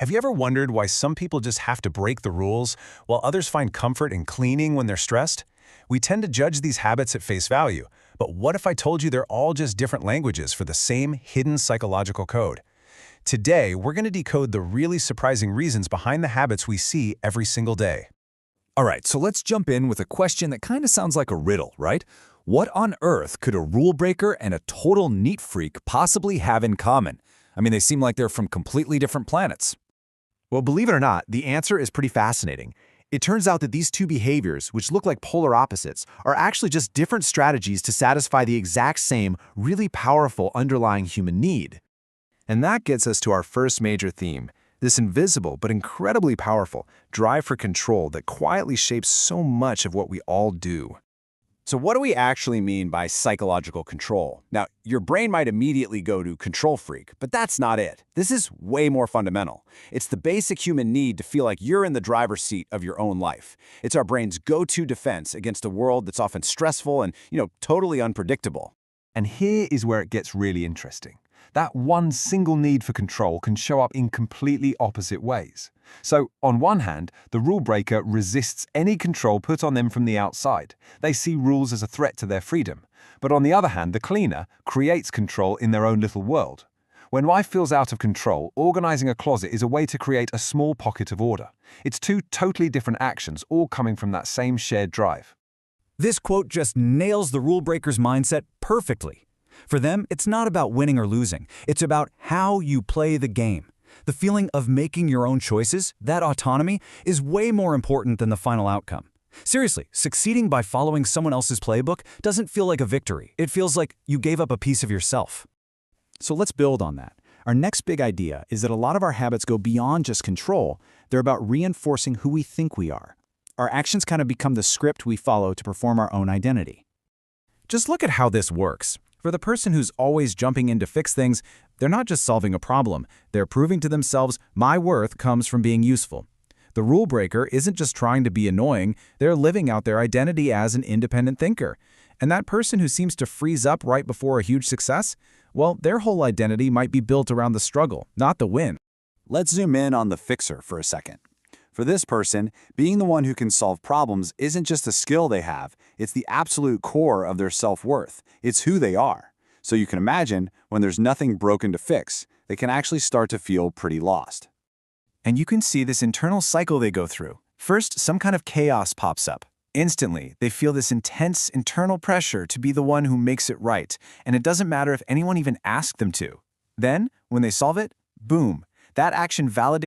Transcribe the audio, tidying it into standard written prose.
Have you ever wondered why some people just have to break the rules, while others find comfort in cleaning when they're stressed? We tend to judge these habits at face value, but what if I told you they're all just different languages for the same hidden psychological code? Today, we're going to decode the really surprising reasons behind the habits we see every single day. All right, so let's jump in with a question that kind of sounds like a riddle, right? What on earth could a rule breaker and a total neat freak possibly have in common? I mean, they seem like they're from completely different planets. Well, believe it or not, the answer is pretty fascinating. It turns out that these two behaviors, which look like polar opposites, are actually just different strategies to satisfy the exact same, really powerful underlying human need. And that gets us to our first major theme, this invisible but incredibly powerful drive for control that quietly shapes so much of what we all do. So what do we actually mean by psychological control? Now, your brain might immediately go to control freak, but that's not it. This is way more fundamental. It's the basic human need to feel like you're in the driver's seat of your own life. It's our brain's go-to defense against a world that's often stressful and, totally unpredictable. And here is where it gets really interesting. That one single need for control can show up in completely opposite ways. So, on one hand, the rule breaker resists any control put on them from the outside. They see rules as a threat to their freedom. But on the other hand, the cleaner creates control in their own little world. When life feels out of control, organizing a closet is a way to create a small pocket of order. It's two totally different actions, all coming from that same shared drive. This quote just nails the rule breaker's mindset perfectly. For them, it's not about winning or losing. It's about how you play the game. The feeling of making your own choices, that autonomy, is way more important than the final outcome. Seriously, succeeding by following someone else's playbook doesn't feel like a victory. It feels like you gave up a piece of yourself. So let's build on that. Our next big idea is that a lot of our habits go beyond just control. They're about reinforcing who we think we are. Our actions kind of become the script we follow to perform our own identity. Just look at how this works. For the person who's always jumping in to fix things, they're not just solving a problem. They're proving to themselves, my worth comes from being useful. The rule breaker isn't just trying to be annoying, they're living out their identity as an independent thinker. And that person who seems to freeze up right before a huge success, well, their whole identity might be built around the struggle, not the win. Let's zoom in on the fixer for a second. For this person, being the one who can solve problems isn't just a skill they have, it's the absolute core of their self-worth. It's who they are. So you can imagine, when there's nothing broken to fix, they can actually start to feel pretty lost. And you can see this internal cycle they go through. First, some kind of chaos pops up. Instantly, they feel this intense internal pressure to be the one who makes it right, and it doesn't matter if anyone even asked them to. Then, when they solve it, boom, that action validates